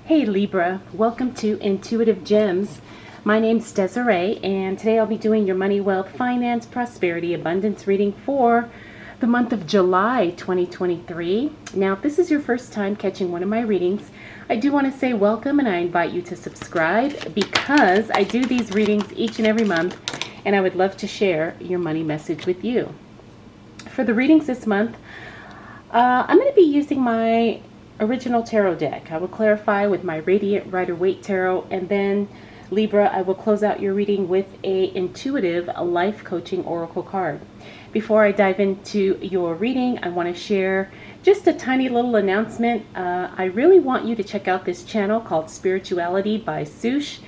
Hey Libra, welcome to Intuitive Gems. My name's Desiree, and today I'll be doing your money, wealth, finance, prosperity, abundance reading for the month of July 2023. Now, if this is your first time catching one of my readings, I do want to say welcome and I invite you to subscribe because I do these readings each and every month and I would love to share your money message with you. For the readings this month, I'm going to be using my original tarot deck. I will clarify with my Radiant Rider-Waite Tarot, and then Libra, I will close out your reading with a intuitive life coaching oracle card. Before I dive into your reading, I want to share just a tiny little announcement. I really want you to check out this channel called Spirituality by Soosh.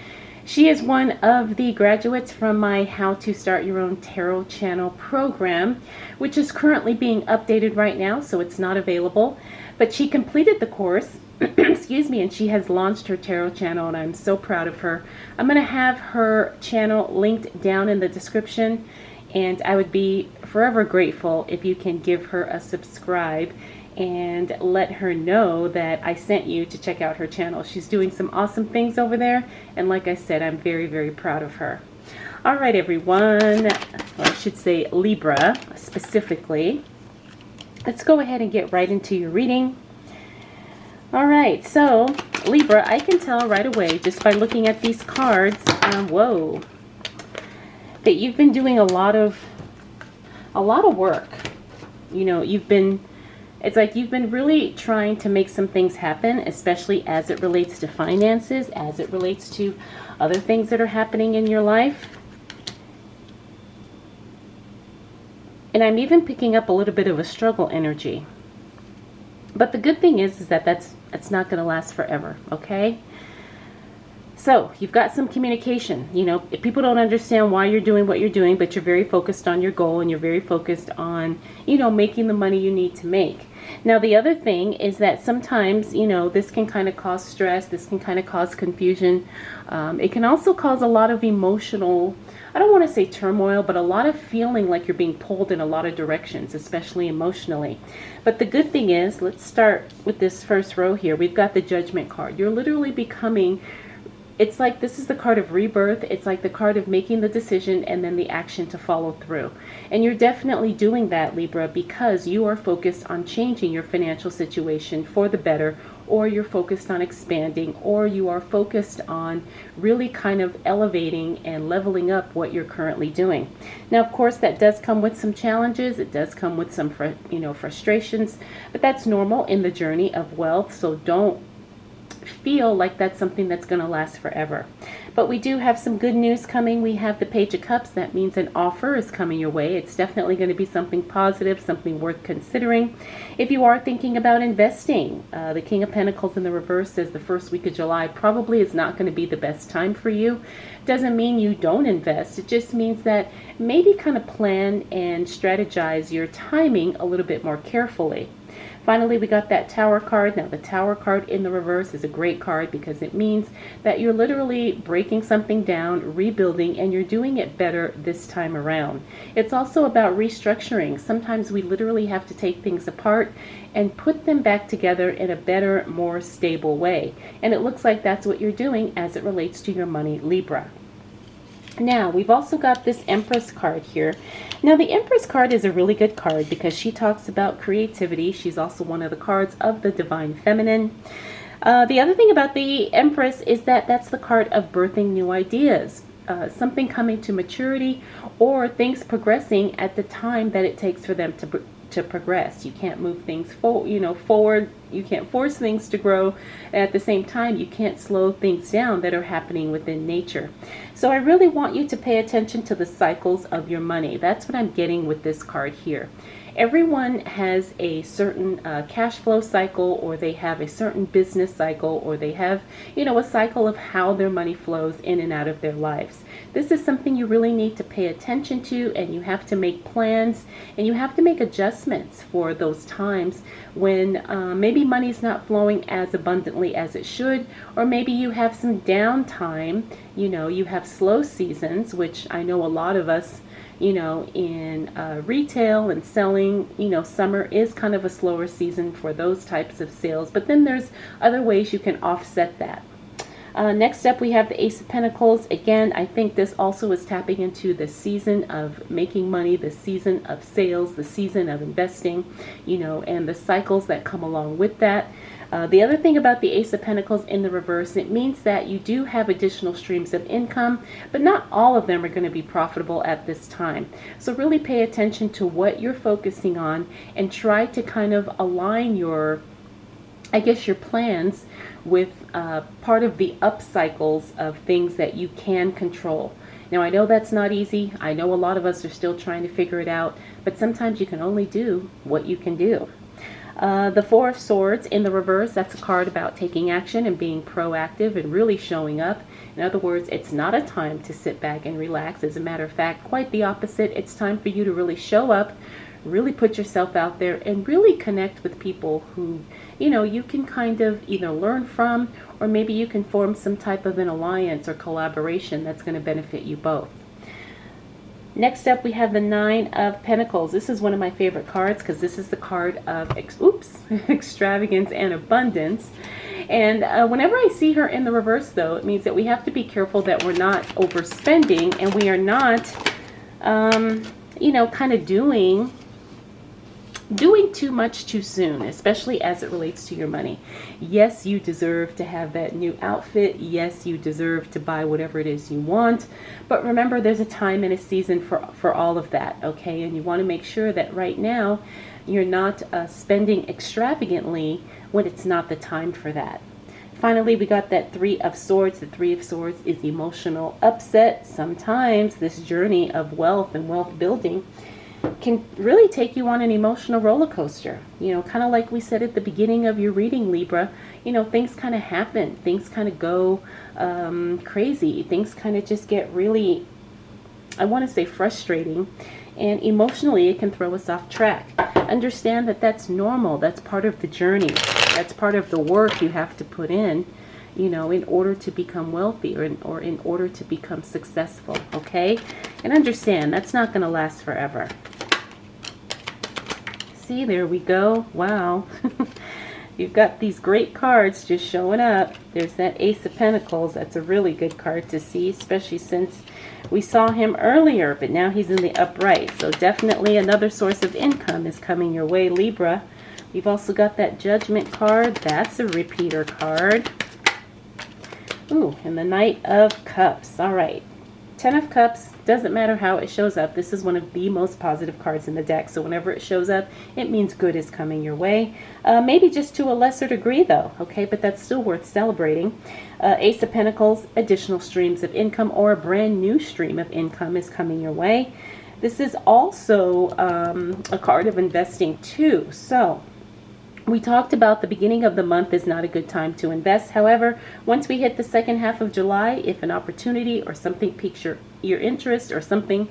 She is one of the graduates from my How to Start Your Own Tarot channel program, which is currently being updated right now, so it's not available. But she completed the course, excuse me, and she has launched her tarot channel, and I'm so proud of her. I'm going to have her channel linked down in the description, and I would be forever grateful if you can give her a subscribe and let her know that I sent you to check out her channel. She's doing some awesome things over there, and like I said, I'm very, very proud of her. All right, everyone, or I should say Libra specifically. Let's go ahead and get right into your reading. All right, so Libra, I can tell right away just by looking at these cards, whoa, that you've been doing a lot of work. You know, it's like you've been really trying to make some things happen, especially as it relates to finances, as it relates to other things that are happening in your life. And I'm even picking up a little bit of a struggle energy. But the good thing is that that's not going to last forever, okay? So you've got some communication. You know, if people don't understand why you're doing what you're doing, but you're very focused on your goal and you're very focused on, you know, making the money you need to make. Now, the other thing is that sometimes, you know, this can kind of cause stress. This can kind of cause confusion. It can also cause a lot of emotional, I don't want to say turmoil, but a lot of feeling like you're being pulled in a lot of directions, especially emotionally. But the good thing is, let's start with this first row here. We've got the Judgment card. You're literally becoming, it's like this is the card of rebirth. It's like the card of making the decision and then the action to follow through. And you're definitely doing that, Libra, because you are focused on changing your financial situation for the better, or you're focused on expanding, or you are focused on really kind of elevating and leveling up what you're currently doing. Now, of course, that does come with some challenges. It does come with some, frustrations, but that's normal in the journey of wealth. So don't feel like that's something that's going to last forever. But we do have some good news coming. We have the Page of Cups. That means an offer is coming your way. It's definitely going to be something positive, something worth considering. If you are thinking about investing, the King of Pentacles in the reverse says the first week of July probably is not going to be the best time for you. Doesn't mean you don't invest. It just means that maybe kind of plan and strategize your timing a little bit more carefully. Finally, we got that Tower card. Now, the Tower card in the reverse is a great card because it means that you're literally breaking something down, rebuilding, and you're doing it better this time around. It's also about restructuring. Sometimes we literally have to take things apart and put them back together in a better, more stable way. And it looks like that's what you're doing as it relates to your money, Libra. Now, we've also got this Empress card here. Now, the Empress card is a really good card because she talks about creativity. She's also one of the cards of the Divine Feminine. The other thing about the Empress is that that's the card of birthing new ideas. Something coming to maturity, or things progressing at the time that it takes for them to progress. You can't move things forward. You can't force things to grow. At the same time, you can't slow things down that are happening within nature. So I really want you to pay attention to the cycles of your money. That's what I'm getting with this card here. Everyone has a certain cash flow cycle, or they have a certain business cycle, or they have, a cycle of how their money flows in and out of their lives. This is something you really need to pay attention to, and you have to make plans, and you have to make adjustments for those times when maybe maybe money's not flowing as abundantly as it should, or maybe you have some downtime. You have slow seasons, which I know a lot of us, in retail and selling, summer is kind of a slower season for those types of sales. But then there's other ways you can offset that. Next up, we have the Ace of Pentacles. Again, I think this also is tapping into the season of making money, the season of sales, the season of investing, and the cycles that come along with that. The other thing about the Ace of Pentacles in the reverse, it means that you do have additional streams of income, but not all of them are going to be profitable at this time. So really pay attention to what you're focusing on and try to kind of align your plans with part of the up cycles of things that you can control. Now, I know that's not easy. I know a lot of us are still trying to figure it out, but sometimes you can only do what you can do. The Four of Swords in the reverse, that's a card about taking action and being proactive and really showing up. In other words, it's not a time to sit back and relax. As a matter of fact, quite the opposite. It's time for you to really show up, really put yourself out there, and really connect with people who, you can kind of either learn from, or maybe you can form some type of an alliance or collaboration that's going to benefit you both. Next up, we have the Nine of Pentacles. This is one of my favorite cards because this is the card of extravagance and abundance. And whenever I see her in the reverse, though, it means that we have to be careful that we're not overspending and we are not, kind of doing too much too soon, especially as it relates to your money. Yes, you deserve to have that new outfit. Yes, you deserve to buy whatever it is you want. But remember, there's a time and a season for all of that, okay? And you want to make sure that right now you're not spending extravagantly when it's not the time for that. Finally, we got that Three of Swords. The Three of Swords is emotional upset. Sometimes this journey of wealth and wealth building can really take you on an emotional roller coaster. Kind of like we said at the beginning of your reading, Libra, things kind of happen. Things kind of go crazy. Things kind of just get really, I want to say, frustrating. And emotionally, it can throw us off track. Understand that that's normal. That's part of the journey. That's part of the work you have to put in, in order to become wealthy or in order to become successful, okay? And understand, that's not going to last forever. See, there we go. Wow. You've got these great cards just showing up. There's that Ace of Pentacles. That's a really good card to see, especially since we saw him earlier, but now he's in the upright. So definitely another source of income is coming your way, Libra. You've also got that Judgment card. That's a repeater card. Ooh, and the Knight of Cups. All right. 10 of Cups, doesn't matter how it shows up. This is one of the most positive cards in the deck. So whenever it shows up, it means good is coming your way. Maybe just to a lesser degree, though. Okay, but that's still worth celebrating. Ace of Pentacles, additional streams of income or a brand new stream of income is coming your way. This is also a card of investing, too. So we talked about the beginning of the month is not a good time to invest. However, once we hit the second half of July, if an opportunity or something piques your interest or something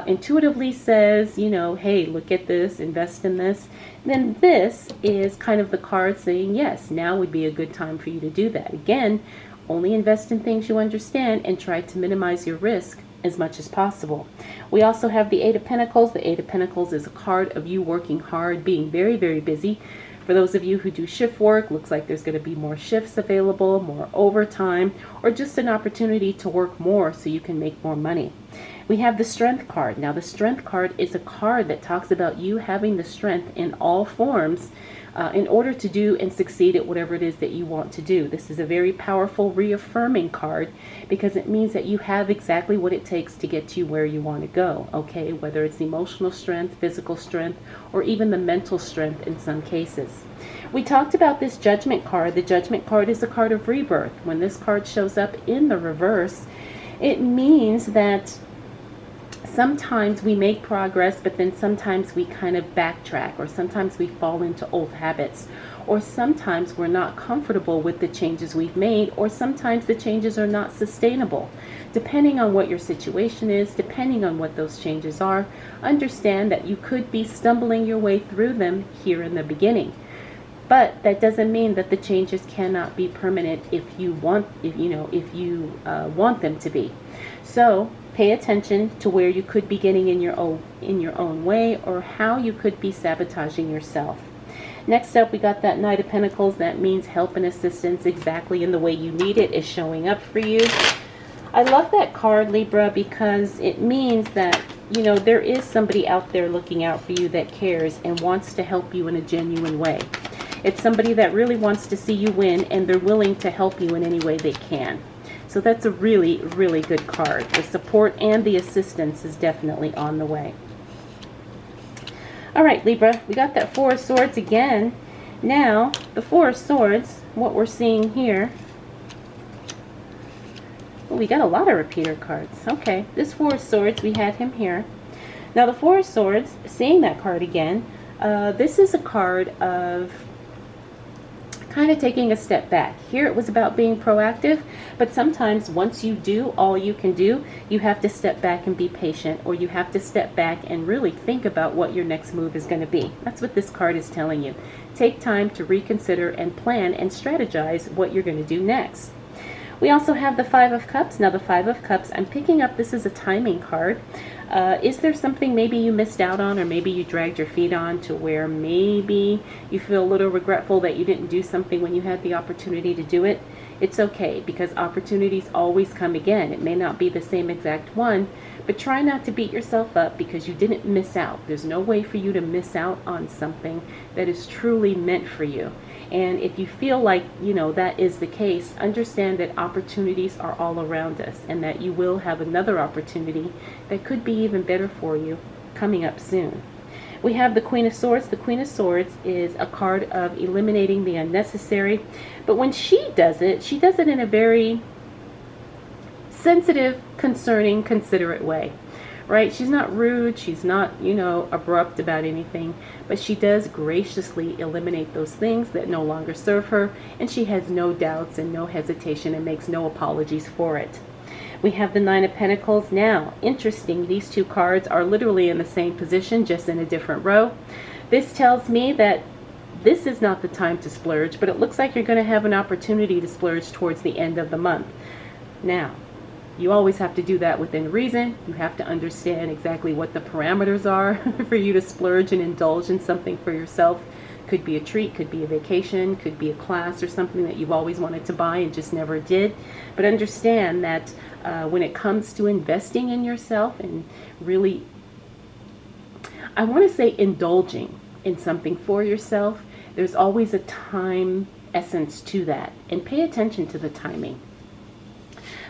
intuitively says, hey, look at this, invest in this, then this is kind of the card saying, yes, now would be a good time for you to do that. Again, only invest in things you understand and try to minimize your risk as much as possible. We also have the Eight of Pentacles. The Eight of Pentacles is a card of you working hard, being very, very busy. For those of you who do shift work, looks like there's going to be more shifts available, more overtime, or just an opportunity to work more so you can make more money. We have the Strength card. Now, the Strength card is a card that talks about you having the strength in all forms in order to do and succeed at whatever it is that you want to do. This is a very powerful reaffirming card because it means that you have exactly what it takes to get you where you want to go, okay? Whether it's emotional strength, physical strength, or even the mental strength in some cases. We talked about this Judgment card. The Judgment card is a card of rebirth. When this card shows up in the reverse, it means that sometimes we make progress, but then sometimes we kind of backtrack, or sometimes we fall into old habits, or sometimes we're not comfortable with the changes we've made, or sometimes the changes are not sustainable. Depending on what your situation is, depending on what those changes are, understand that you could be stumbling your way through them here in the beginning. But that doesn't mean that the changes cannot be permanent if you want, if want them to be. So pay attention to where you could be getting in your own way, or how you could be sabotaging yourself. Next up, we got that Knight of Pentacles. That means help and assistance exactly in the way you need it is showing up for you. I love that card, Libra, because it means that, there is somebody out there looking out for you that cares and wants to help you in a genuine way. It's somebody that really wants to see you win, and they're willing to help you in any way they can. So that's a really, really good card. The support and the assistance is definitely on the way. All right, Libra, we got that Four of Swords again. Now, the Four of Swords, what we're seeing here, well, we got a lot of repeater cards. Okay, this Four of Swords, we had him here. Now, the Four of Swords, seeing that card again, this is a card of kind of taking a step back. Here it was about being proactive, but sometimes once you do all you can do, you have to step back and be patient, or you have to step back and really think about what your next move is going to be. That's what this card is telling you. Take time to reconsider and plan and strategize what you're going to do next. We also have the Five of Cups. Now the Five of Cups, I'm picking up, this is a timing card. Is there something maybe you missed out on, or maybe you dragged your feet on, to where maybe you feel a little regretful that you didn't do something when you had the opportunity to do it? It's okay, because opportunities always come again. It may not be the same exact one, but try not to beat yourself up because you didn't miss out. There's no way for you to miss out on something that is truly meant for you. And if you feel like, that is the case, understand that opportunities are all around us, and that you will have another opportunity that could be even better for you coming up soon. We have the Queen of Swords. The Queen of Swords is a card of eliminating the unnecessary. But when she does it in a very sensitive, concerning, considerate way. Right? She's not rude. She's not, abrupt about anything. But she does graciously eliminate those things that no longer serve her. And she has no doubts and no hesitation and makes no apologies for it. We have the Nine of Pentacles. Now, interesting, these two cards are literally in the same position, just in a different row. This tells me that this is not the time to splurge, but it looks like you're going to have an opportunity to splurge towards the end of the month. Now, you always have to do that within reason. You have to understand exactly what the parameters are for you to splurge and indulge in something for yourself. Could be a treat, could be a vacation, could be a class or something that you've always wanted to buy and just never did. But understand that when it comes to investing in yourself and really, I want to say indulging in something for yourself, there's always a time essence to that. And pay attention to the timing.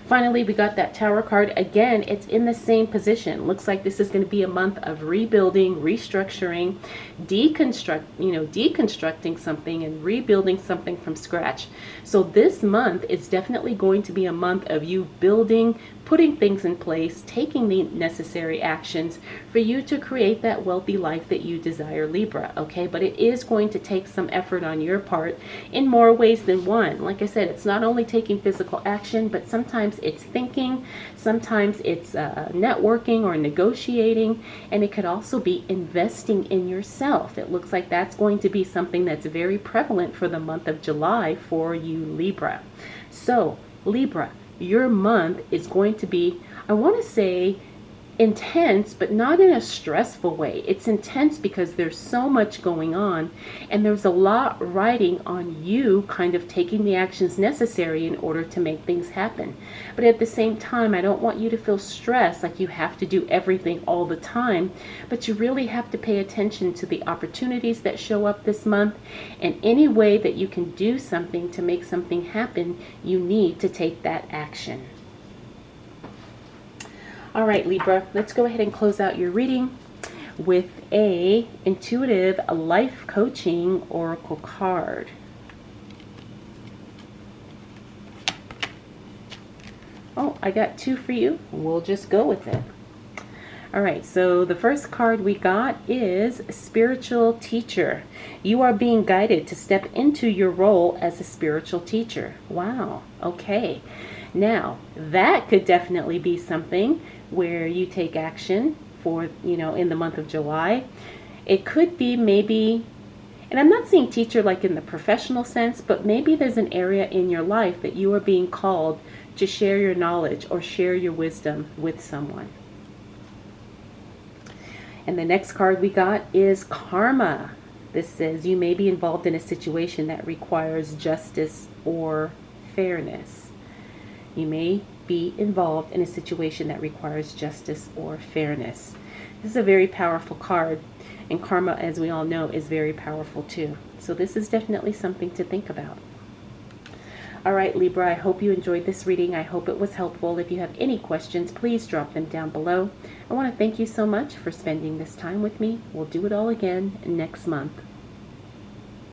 Finally, we got that Tower card. Again, it's in the same position. Looks like this is going to be a month of rebuilding, restructuring, deconstructing something and rebuilding something from scratch. So this month is definitely going to be a month of you building, putting things in place, taking the necessary actions for you to create that wealthy life that you desire, Libra, okay? But it is going to take some effort on your part in more ways than one. Like I said, it's not only taking physical action, but sometimes it's thinking, sometimes it's networking or negotiating, and it could also be investing in yourself. It looks like that's going to be something that's very prevalent for the month of July for you, Libra. So, Libra, your month is going to be, I want to say, intense, but not in a stressful way. It's intense because there's so much going on, and there's a lot riding on you kind of taking the actions necessary in order to make things happen. But at the same time, I don't want you to feel stressed like you have to do everything all the time, but you really have to pay attention to the opportunities that show up this month, and any way that you can do something to make something happen, you need to take that action. All right, Libra, let's go ahead and close out your reading with a intuitive life coaching oracle card. Oh, I got two for you. We'll just go with it. All right, so the first card we got is Spiritual Teacher. You are being guided to step into your role as a spiritual teacher. Wow, okay. Now, that could definitely be something where you take action for, in the month of July. It could be maybe, And I'm not seeing teacher like in the professional sense, but maybe there's an area in your life that you are being called to share your knowledge or share your wisdom with someone. And the next card we got is karma. This says you may be involved in a situation that requires justice or fairness. You may be involved in a situation that requires justice or fairness. This is a very powerful card, and karma, as we all know, is very powerful too. So this is definitely something to think about. All right, Libra, I hope you enjoyed this reading. I hope it was helpful. If you have any questions, please drop them down below. I want to thank you so much for spending this time with me. We'll do it all again next month.